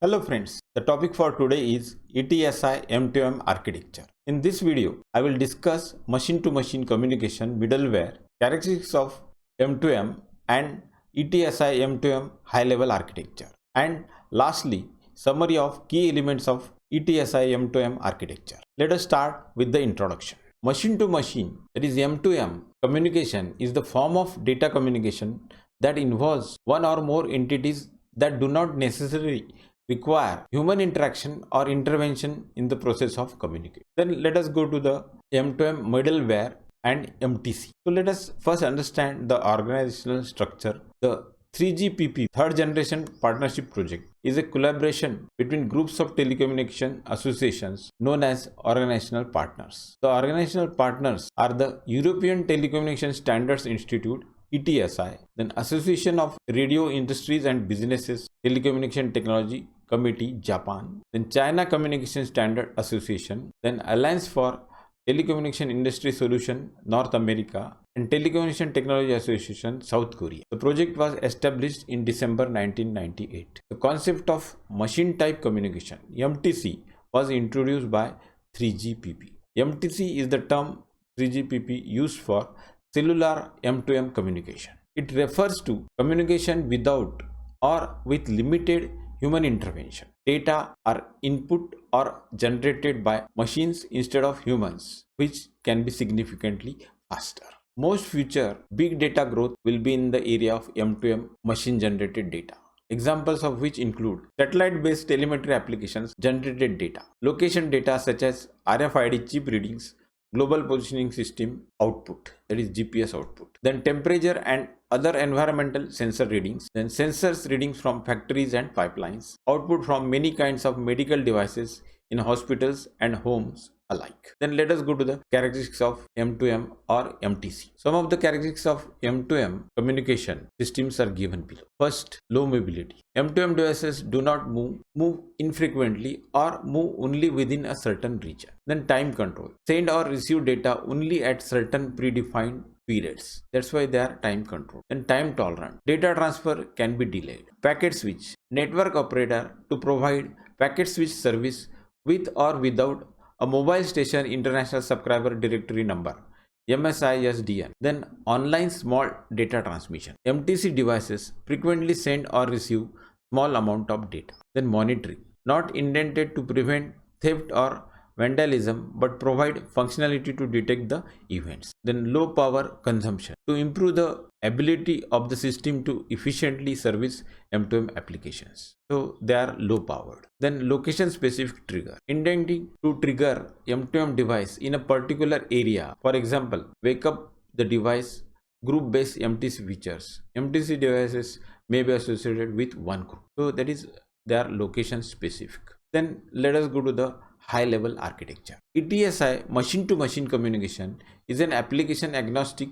Hello friends, the topic for today is ETSI M2M architecture. In this video, I will discuss machine-to-machine communication middleware, characteristics of M2M and ETSI M2M high-level architecture. And lastly, summary of key elements of ETSI M2M architecture. Let us start with the introduction. Machine-to-machine, that is M2M communication, is the form of data communication that involves one or more entities that do not necessarily require human interaction or intervention in the process of communication. Then let us go to the M2M middleware and MTC. So let us first understand the organizational structure. The 3GPP, third generation partnership project, is a collaboration between groups of telecommunication associations known as organizational partners. The organizational partners are the European Telecommunication Standards Institute ETSI, then Association of Radio Industries and Businesses Telecommunication Technology Committee Japan, then China Communication Standard Association, then Alliance for Telecommunication Industry Solution North America, and Telecommunication Technology Association South Korea. The project was established in December 1998. The concept of machine type communication MTC was introduced by 3GPP. MTC is the term 3GPP used for cellular M2M communication. It refers to communication without or with limited human intervention. Data are input or generated by machines instead of humans, which can be significantly faster. Most future big data growth will be in the area of M2M machine generated data. Examples of which include satellite-based telemetry applications generated data, location data such as RFID chip readings, global positioning system output, that is GPS output, then temperature and other environmental sensor readings, then sensors readings from factories and pipelines, output from many kinds of medical devices in hospitals and homes alike. Then let us go to the characteristics of M2M or MTC. Some of the characteristics of M2M communication systems are given below. First, low mobility. M2M devices do not move infrequently or move only within a certain region. Then time control. Send or receive data only at certain predefined periods. That's why they are time control. And time tolerant. Data transfer can be delayed. Packet switch. Network operator to provide packet switch service with or without a mobile station international subscriber directory number, MSISDN. Then online small data transmission. MTC devices frequently send or receive small amount of data. Then monitoring. Not intended to prevent theft or vandalism but provide functionality to detect the events. Then low power consumption to improve the ability of the system to efficiently service M2M applications. So they are low powered. Then location specific trigger, intending to trigger M2M device in a particular area. For example, wake up the device, group based MTC features. MTC devices may be associated with one group. So that is, they are location specific. Then let us go to the high level architecture. ETSI machine to machine communication is an application agnostic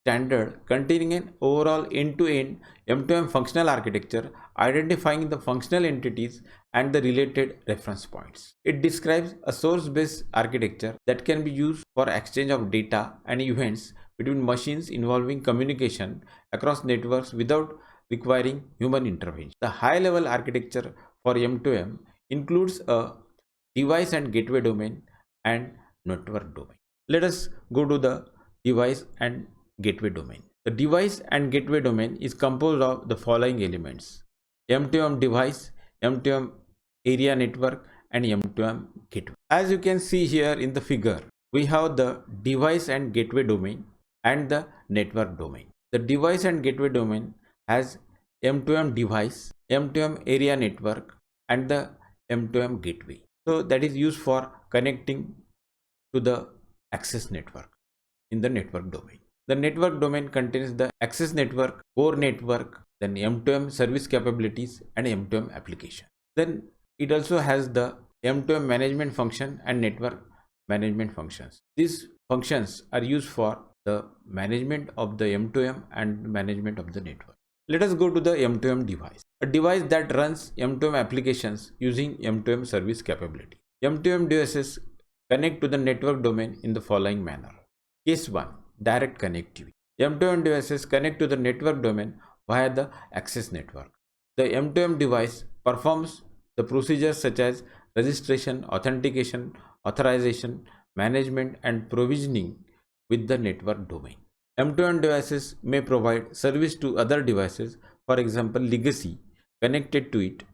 standard containing an overall end-to-end M2M functional architecture identifying the functional entities and the related reference points. It describes a source-based architecture that can be used for exchange of data and events between machines involving communication across networks without requiring human intervention. The high-level architecture for M2M includes a device and gateway domain and network domain. Let us go to the device and gateway domain. The device and gateway domain is composed of the following elements: M2M device, M2M area network, and M2M gateway. As you can see here in the figure, we have the device and gateway domain and the network domain. The device and gateway domain has M2M device, M2M area network, and the M2M gateway. So that is used for connecting to the access network in the network domain. The network domain contains the access network, core network, then M2M service capabilities and M2M application. Then it also has the M2M management function and network management functions. These functions are used for the management of the M2M and management of the network. Let us go to the M2M device. A device that runs M2M applications using M2M service capability. M2M devices connect to the network domain in the following manner. Case 1. Direct connectivity. M2M devices connect to the network domain via the access network. The M2M device performs the procedures such as registration, authentication, authorization, management, and provisioning with the network domain. M2M devices may provide service to other devices, for example, legacy connected to it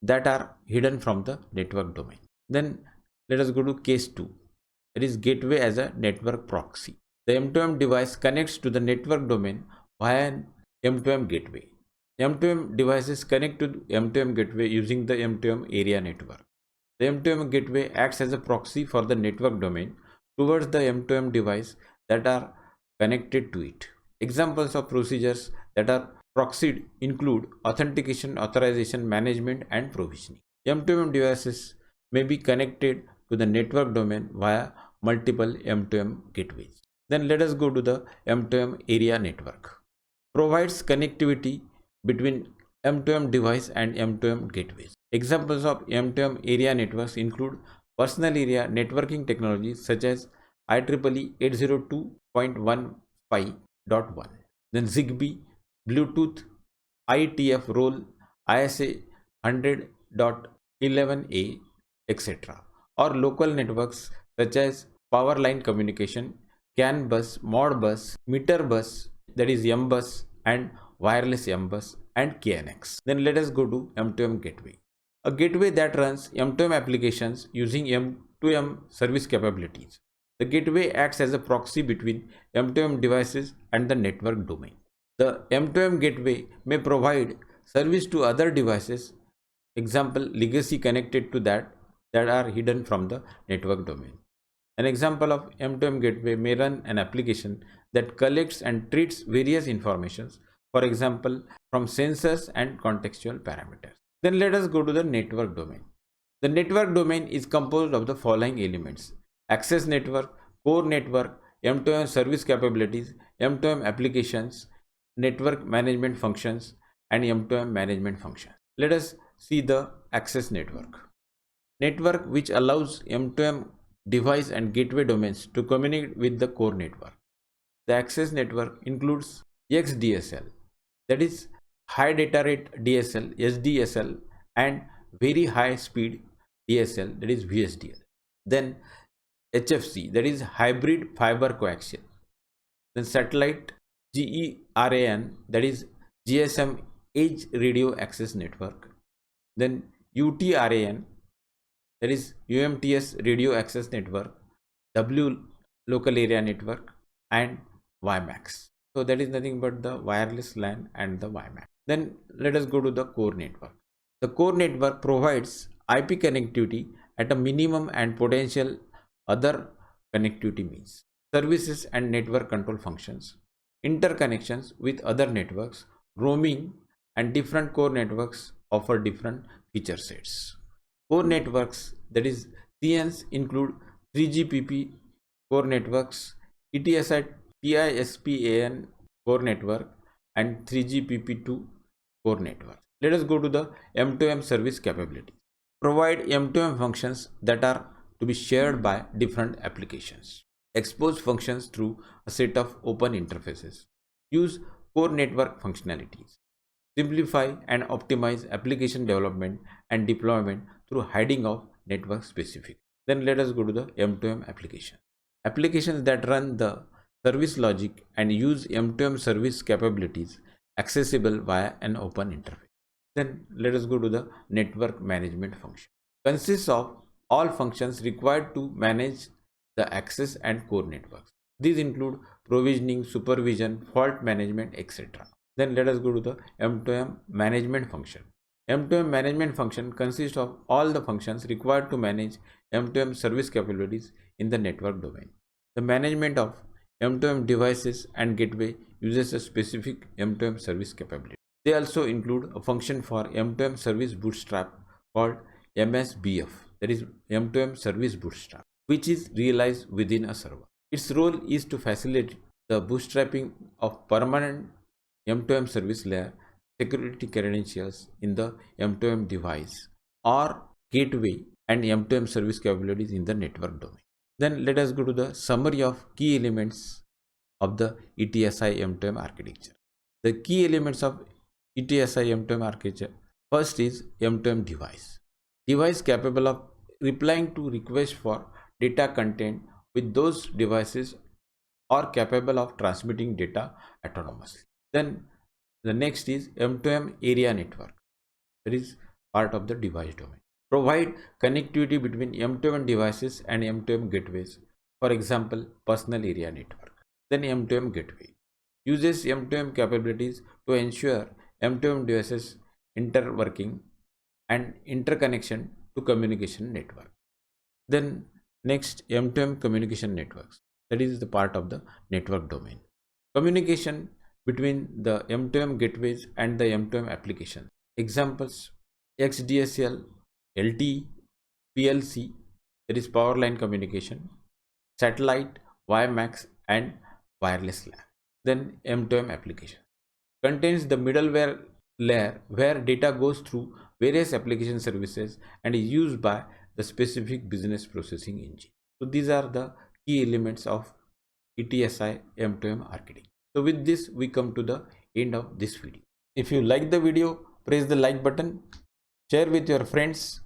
that are hidden from the network domain. Then let us go to case 2. That is gateway as a network proxy. The M2M device connects to the network domain via an M2M gateway. M2M devices connect to M2M gateway using the M2M area network. The M2M gateway acts as a proxy for the network domain towards the M2M device that are connected to it. Examples of procedures that are proxied include authentication, authorization, management, and provisioning. M2M devices may be connected to the network domain via multiple M2M gateways. Then let us go to the M2M area network. Provides connectivity between M2M device and M2M gateways. Examples of M2M area networks include personal area networking technologies such as IEEE 802.15.1, then Zigbee, Bluetooth, IETF role, ISA 100.11a, etc. or local networks such as power line communication, CAN bus, Modbus, meter bus, that is M-bus, and wireless M-bus, and KNX. Then let us go to M2M gateway. A gateway that runs M2M applications using M2M service capabilities. The gateway acts as a proxy between M2M devices and the network domain. The M2M gateway may provide service to other devices, example legacy connected to that are hidden from the network domain. An example of M2M gateway may run an application that collects and treats various informations, for example, from sensors and contextual parameters. Then let us go to the network domain. The network domain is composed of the following elements: access network, core network, M2M service capabilities, M2M applications, network management functions, and M2M management functions. Let us see the access network. Network which allows M2M device and gateway domains to communicate with the core network. The access network includes XDSL, that is high data rate DSL, SDSL, and very high speed DSL, that is VSDL. Then HFC, that is hybrid fiber coaxial. Then satellite GERAN, that is GSM Edge Radio Access Network. Then UTRAN, that is UMTS Radio Access Network, W Local Area Network, and WiMAX. So that is nothing but the wireless LAN and the WiMAX. Then let us go to the core network. The core network provides IP connectivity at a minimum and potential other connectivity means, services and network control functions, interconnections with other networks, roaming, and different core networks offer different feature sets. Core networks, that is CNs, include 3GPP core networks, ETSI TISPAN core network, and 3GPP2 core network. Let us go to the M2M service capabilities. Provide M2M functions that are to be shared by different applications. Expose functions through a set of open interfaces. Use core network functionalities. Simplify and optimize application development and deployment through hiding of network specific. Then let us go to the M2M application. Applications that run the service logic and use M2M service capabilities accessible via an open interface. Then let us go to the network management function. Consists of all functions required to manage the access and core networks. These include provisioning, supervision, fault management, etc. Then let us go to the M2M management function. M2M management function consists of all the functions required to manage M2M service capabilities in the network domain. The management of M2M devices and gateway uses a specific M2M service capability. They also include a function for M2M service bootstrap called MSBF, that is M2M service bootstrap, which is realized within a server. Its role is to facilitate the bootstrapping of permanent M2M service layer security credentials in the M2M device or gateway and M2M service capabilities in the network domain. Then let us go to the summary of key elements of the ETSI M2M architecture. The key elements of ETSI M2M architecture: first is M2M device. device capable of replying to requests for data content with those devices or capable of transmitting data autonomously. Then the next is M2M area network. That is part of the device domain. Provide connectivity between M2M devices and M2M gateways. For example, personal area network. Then M2M gateway uses M2M capabilities to ensure M2M devices interworking and interconnection to communication network. Then next, M2M communication networks. That is the part of the network domain. Communication between the M2M gateways and the M2M application. Examples: XDSL, LTE, PLC, that is power line communication, satellite, WiMAX, and wireless LAN. Then M2M application contains the middleware layer where data goes through various application services and is used by the specific business processing engine. So these are the key elements of ETSI M2M architecture. So with this, we come to the end of this video. If you like the video, press the like button, share with your friends,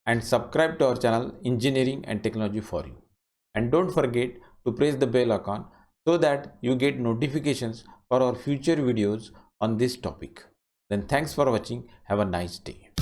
and subscribe to our channel Engineering and Technology for You. And don't forget to press the bell icon so that you get notifications for our future videos on this topic. Then thanks for watching. Have a nice day.